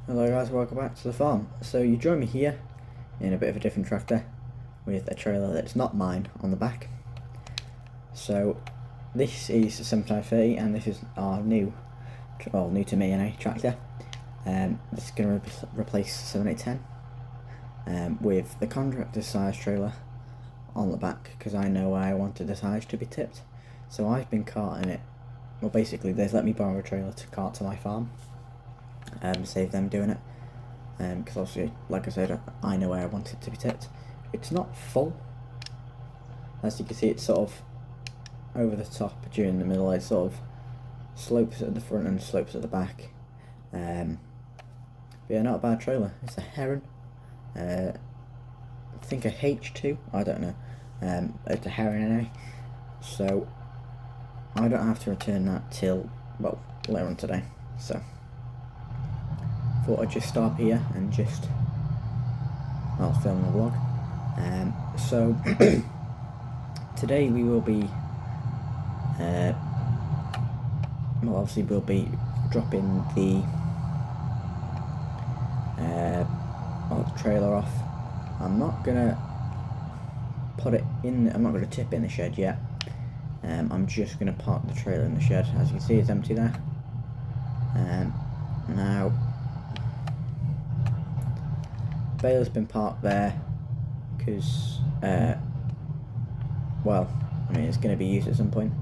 Hello guys, welcome back to the farm. So you join me here in a bit of a different tractor with a trailer that's not mine on the back. So this is a 7530 and this is our new to me anyway, tractor. It's going to replace 7810 with the contractor size trailer on the back because I know I wanted the size to be tipped. So I've been carting it, well basically they've let me borrow a trailer to cart to my farm. Save them doing it, because obviously, like I said, I know where I want it to be tipped. It's not full, as you can see. It's sort of over the top during the middle. It sort of slopes at the front and slopes at the back. But yeah, not a bad trailer. It's a Heron. I think a H2. I don't know. It's a Heron anyway. So I don't have to return that till later on today. So thought I'd just stop here and just film the vlog. So today we will be obviously we'll be dropping the trailer off. I'm not gonna put it in, I'm not gonna tip it in the shed yet. I'm just gonna park the trailer in the shed. As you can see, it's empty there. Now bale's been parked there because well, I mean, it's going to be used at some point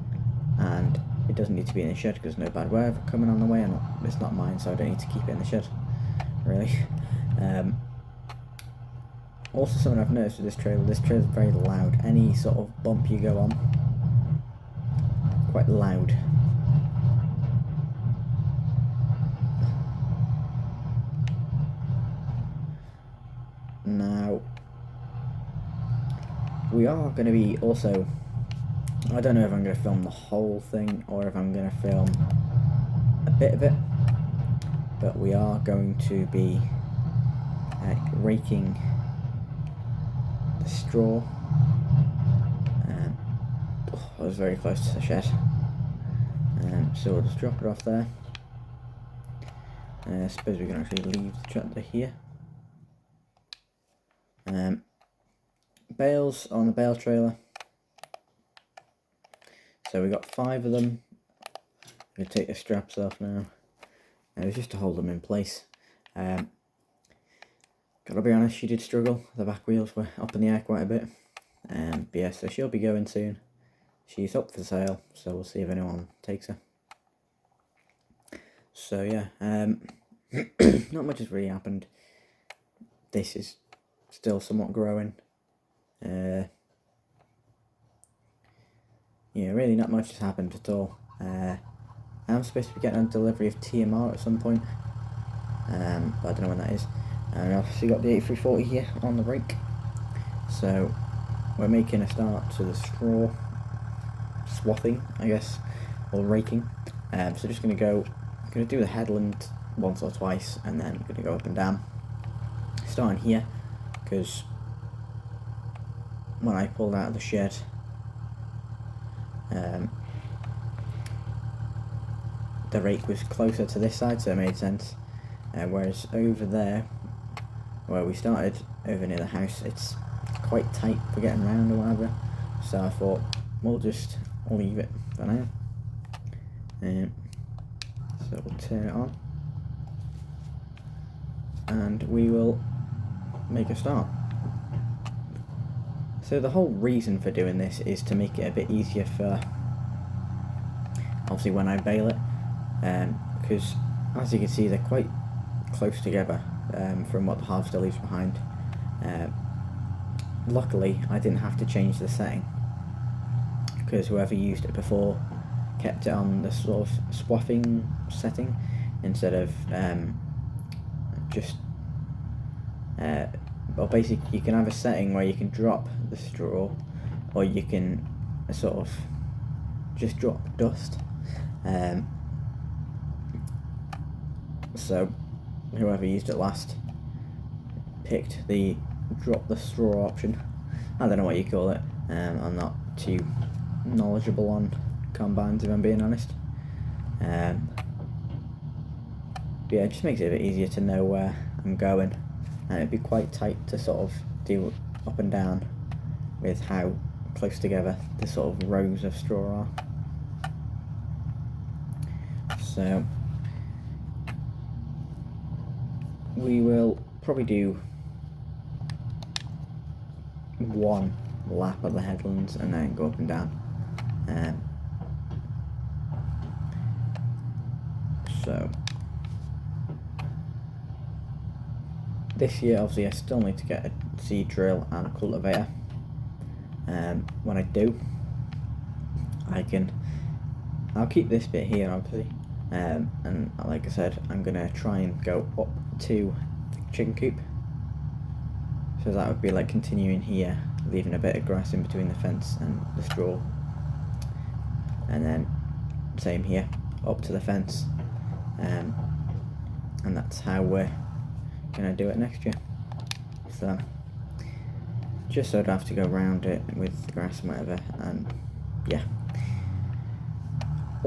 and it doesn't need to be in the shed because there's no bad weather coming on the way, and it's not mine, so I don't need to keep it in the shed really. Also, something I've noticed with this trailer is very loud. Any sort of bump you go on, quite loud. Now we are going to be also, I don't know if I'm going to film the whole thing or if I'm going to film a bit of it, but we are going to be raking the straw. I was very close to the shed, so we'll just drop it off there. I suppose we can actually leave the tractor here. Bales on the bale trailer. So we got 5 of them. I'm going to take the straps off now. It was just to hold them in place. Gotta be honest, she did struggle. The back wheels were up in the air quite a bit. But yeah, so she'll be going soon. She's up for sale, so we'll see if anyone takes her. So yeah, not much has really happened. This is still somewhat growing. Yeah, really not much has happened at all. I'm supposed to be getting a delivery of TMR at some point, but I don't know when that is. And I've obviously got the 8340 here on the rake, so we're making a start to the straw swathing, I guess, or raking. So just gonna do the headland once or twice, and then I'm gonna go up and down, starting here, because when I pulled out of the shed, the rake was closer to this side, so it made sense. Whereas over there, where we started, over near the house, it's quite tight for getting around or whatever. So I thought we'll just leave it for now. So we'll turn it on, and we will make a start. So the whole reason for doing this is to make it a bit easier for, obviously, when I bale it, because as you can see they're quite close together from what the harvester leaves behind. Luckily I didn't have to change the setting because whoever used it before kept it on the sort of swathing setting instead of just well, basically you can have a setting where you can drop the straw, or you can sort of just drop dust. So whoever used it last picked the drop the straw option. I don't know what you call it. I'm not too knowledgeable on combines, if I'm being honest. But yeah, it just makes it a bit easier to know where I'm going, and it'd be quite tight to sort of do up and down with how close together the sort of rows of straw are. So we will probably do one lap of the headlands and then go up and down. So this year obviously I still need to get a seed drill and a cultivator. When I do, I'll keep this bit here obviously, and like I said, I'm gonna try and go up to the chicken coop, so that would be like continuing here, leaving a bit of grass in between the fence and the straw, and then same here up to the fence, and that's how we're gonna do it next year. So just so I don't have to go around it with the grass and whatever, and yeah.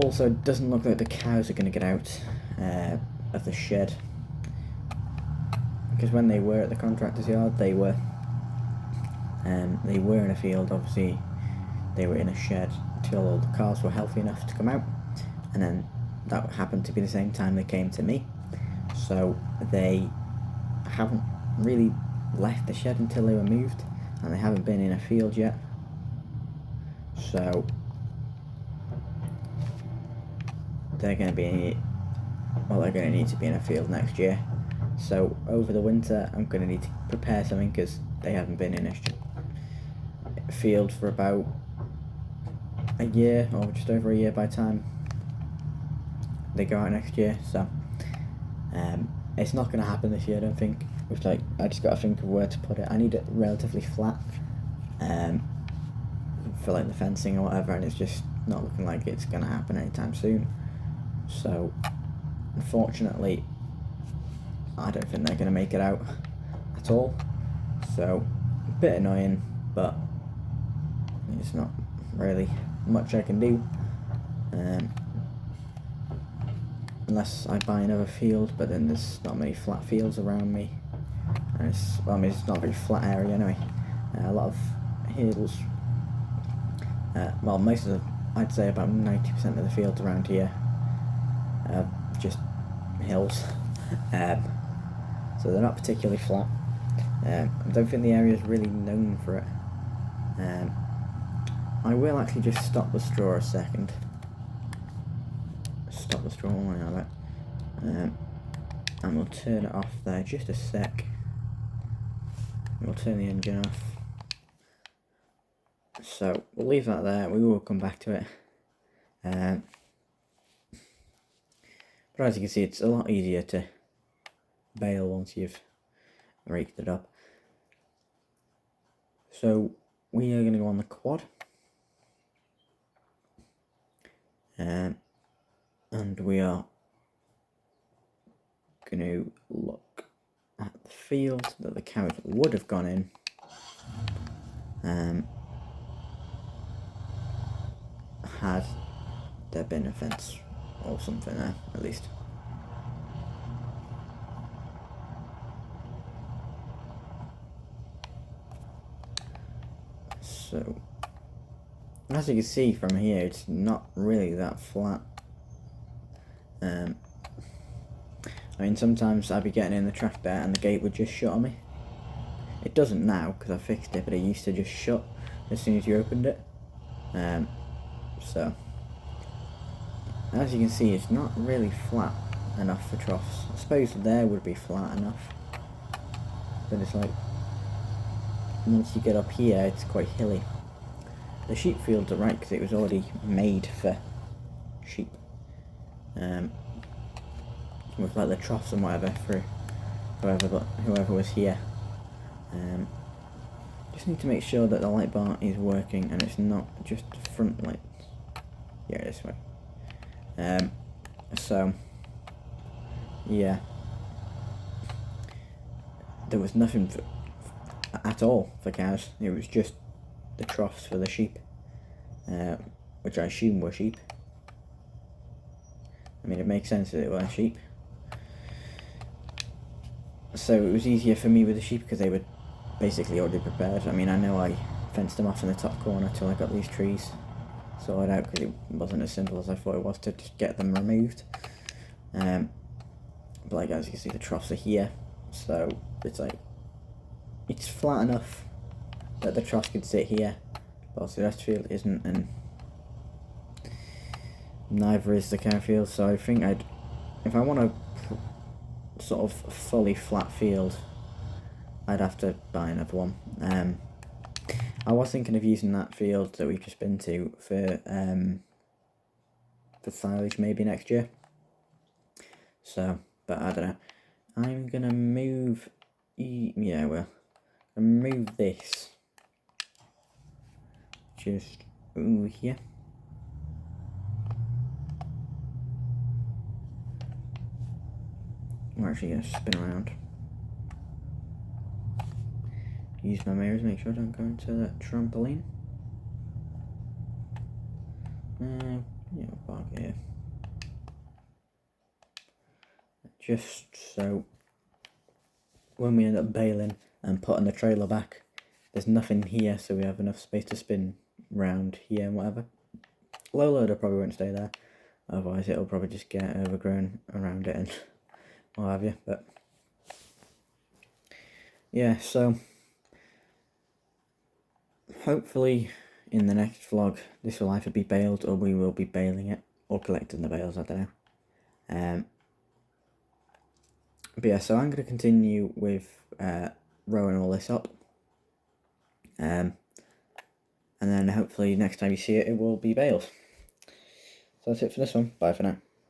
Also, it doesn't look like the cows are going to get out of the shed, because when they were at the contractor's yard, they were in a field. Obviously, they were in a shed until all the cars were healthy enough to come out, and then that happened to be the same time they came to me. So they haven't really left the shed until they were moved, and they haven't been in a field yet. So they're going to need to be in a field next year. So over the winter I'm going to need to prepare something, because they haven't been in a field for about a year, or just over a year by the time they go out next year. So it's not going to happen this year, I don't think. I just got to think of where to put it. I need it relatively flat for like the fencing or whatever, and it's just not looking like it's going to happen anytime soon. So unfortunately I don't think they're going to make it out at all. So a bit annoying, but it's not really much I can do, unless I buy another field, but then there's not many flat fields around me, and it's not a very flat area anyway. A lot of hills, well, most of the, I'd say about 90% of the fields around here just hills, so they're not particularly flat. I don't think the area is really known for it. I will actually just stop the straw a second. Stop the straw one out of it, and we'll turn it off there just a sec. We'll turn the engine off. So we'll leave that there. We will come back to it. But as you can see, it's a lot easier to bale once you've raked it up. So we are going to go on the quad, and we are going to look at the field that the cows would have gone in, had there been a fence or something there, at least. So as you can see from here, it's not really that flat. I mean, sometimes I'd be getting in the tractor and the gate would just shut on me. It doesn't now because I fixed it, but it used to just shut as soon as you opened it. So as you can see, it's not really flat enough for troughs. I suppose there would be flat enough, but it's like once you get up here, it's quite hilly. The sheep fields are right because it was already made for sheep, with like the troughs and whatever for whoever was here. Just need to make sure that the light bar is working and it's not just front lights. Yeah, this way. So yeah, there was nothing at all for cows. It was just the troughs for the sheep, which I assume were sheep. I mean, it makes sense that it were sheep. So it was easier for me with the sheep because they were basically already prepared. I mean, I know I fenced them off in the top corner till I got these trees sorted out because it wasn't as simple as I thought it was to just get them removed. But like, as you can see, the troughs are here, so it's like, it's flat enough that the troughs could sit here, but also the rest field isn't, and neither is the cow field. So I think if I want a sort of fully flat field, I'd have to buy another one. I was thinking of using that field that we've just been to for silage maybe next year. So, but I don't know. I'm gonna move. Yeah, well, move this just over here. We're actually gonna spin around. Use my mirrors, make sure I don't go into that trampoline. Yeah, park here. Just so when we end up baling and putting the trailer back, there's nothing here, so we have enough space to spin round here and whatever. Low loader probably won't stay there, otherwise it'll probably just get overgrown around it and what have you. But yeah, so hopefully in the next vlog this will either be baled or we will be baling it or collecting the bales, I don't know. But yeah, so I'm going to continue with rowing all this up, and then hopefully next time you see it, it will be bales. So that's it for this one. Bye for now.